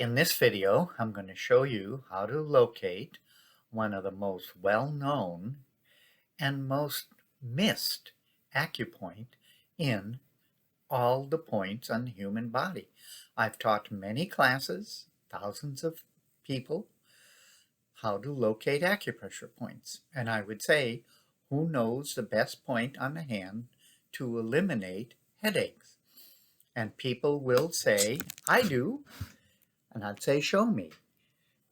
In this video, I'm going to show you how to locate one of the most well-known and most missed acupoint in all the points on the human body. I've taught many classes, thousands of people, how to locate acupressure points. And I would say, who knows the best point on the hand to eliminate headaches? And people will say, I do. And I'd say, show me.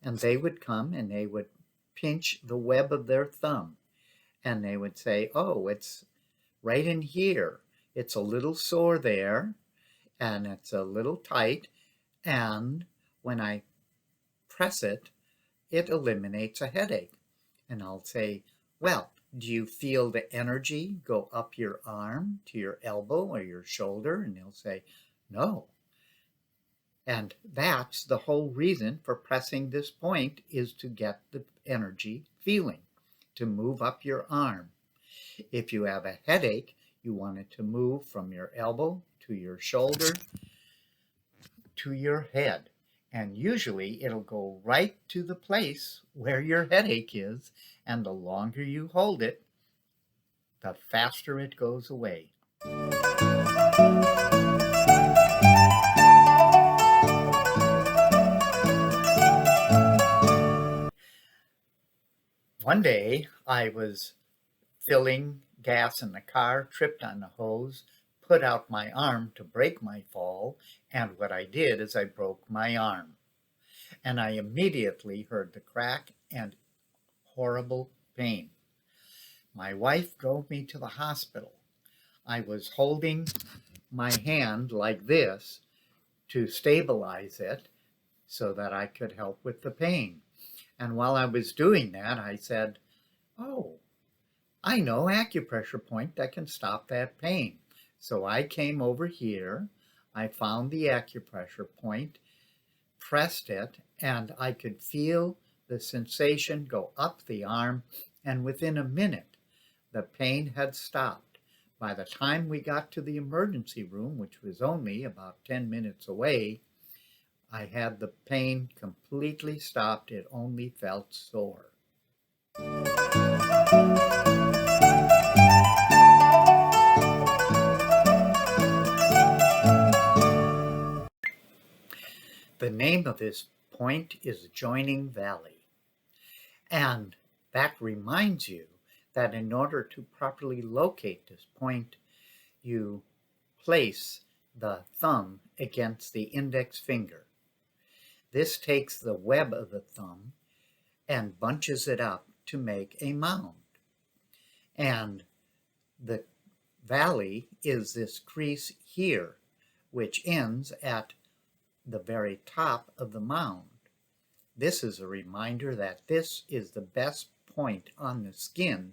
And they would come and they would pinch the web of their thumb. And they would say, oh, it's right in here. It's a little sore there, and it's a little tight. And when I press it, it eliminates a headache. And I'll say, well, do you feel the energy go up your arm to your elbow or your shoulder? And they'll say, no. And that's the whole reason for pressing this point, is to get the energy feeling, to move up your arm. If you have a headache, you want it to move from your elbow to your shoulder to your head. And usually it'll go right to the place where your headache is, and the longer you hold it, the faster it goes away. One day I was filling gas in the car, tripped on the hose, put out my arm to break my fall, and what I did is I broke my arm. And I immediately heard the crack and horrible pain. My wife drove me to the hospital. I was holding my hand like this to stabilize it so that I could help with the pain. And while I was doing that, I said, oh, I know acupressure point that can stop that pain. So I came over here, I found the acupressure point, pressed it, and I could feel the sensation go up the arm, and within a minute, the pain had stopped. By the time we got to the emergency room, which was only about 10 minutes away, I had the pain completely stopped. It only felt sore. The name of this point is Joining Valley. And that reminds you that in order to properly locate this point, you place the thumb against the index finger. This takes the web of the thumb and bunches it up to make a mound. And the valley is this crease here, which ends at the very top of the mound. This is a reminder that this is the best point on the skin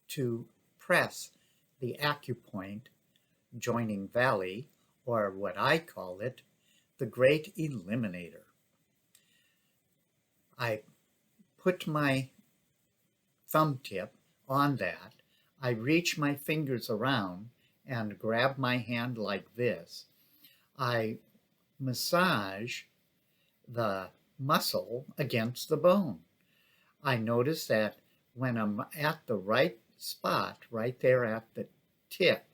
to press the acupoint, Joining Valley, or what I call it, the Great Eliminator. I put my thumb tip on that. I reach my fingers around and grab my hand like this. I massage the muscle against the bone. I notice that when I'm at the right spot, right there at the tip,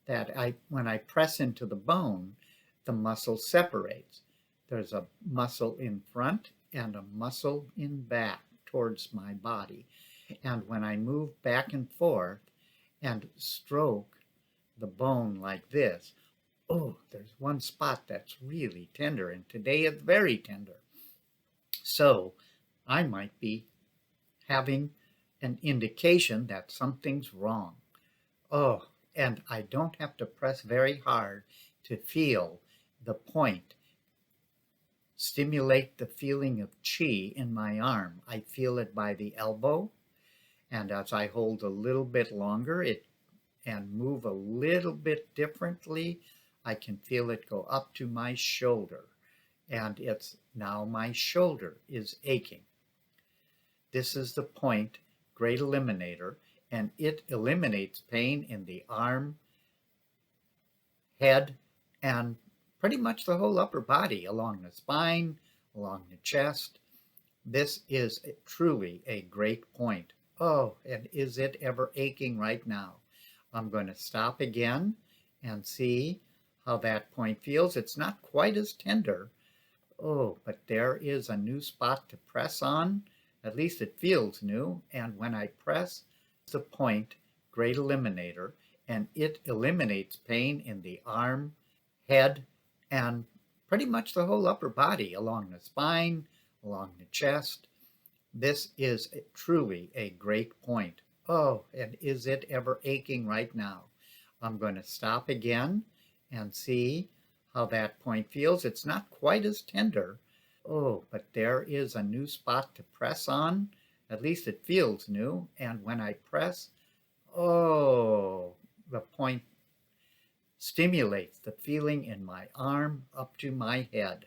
that when I press into the bone, the muscle separates. There's a muscle in front and a muscle in back towards my body. And when I move back and forth and stroke the bone like this, oh, there's one spot that's really tender, and today it's very tender. So I might be having an indication that something's wrong. Oh, and I don't have to press very hard to feel the point stimulate the feeling of chi in my arm. I feel it by the elbow, and as I hold a little bit longer and move a little bit differently, I can feel it go up to my shoulder, and it's now my shoulder is aching. This is the point, Great Eliminator, and it eliminates pain in the arm, head, and pretty much the whole upper body, along the spine, along the chest. This is truly a great point. Oh, and is it ever aching right now? I'm going to stop again and see how that point feels. It's not quite as tender. Oh, but there is a new spot to press on. At least it feels new. And when I press the point, Great Eliminator, and it eliminates pain in the arm, head, and pretty much the whole upper body, along the spine, along the chest. This is truly a great point. Oh, and is it ever aching right now? I'm going to stop again and see how that point feels. It's not quite as tender. Oh, but there is a new spot to press on. At least it feels new. And when I press, oh, the point stimulates the feeling in my arm up to my head.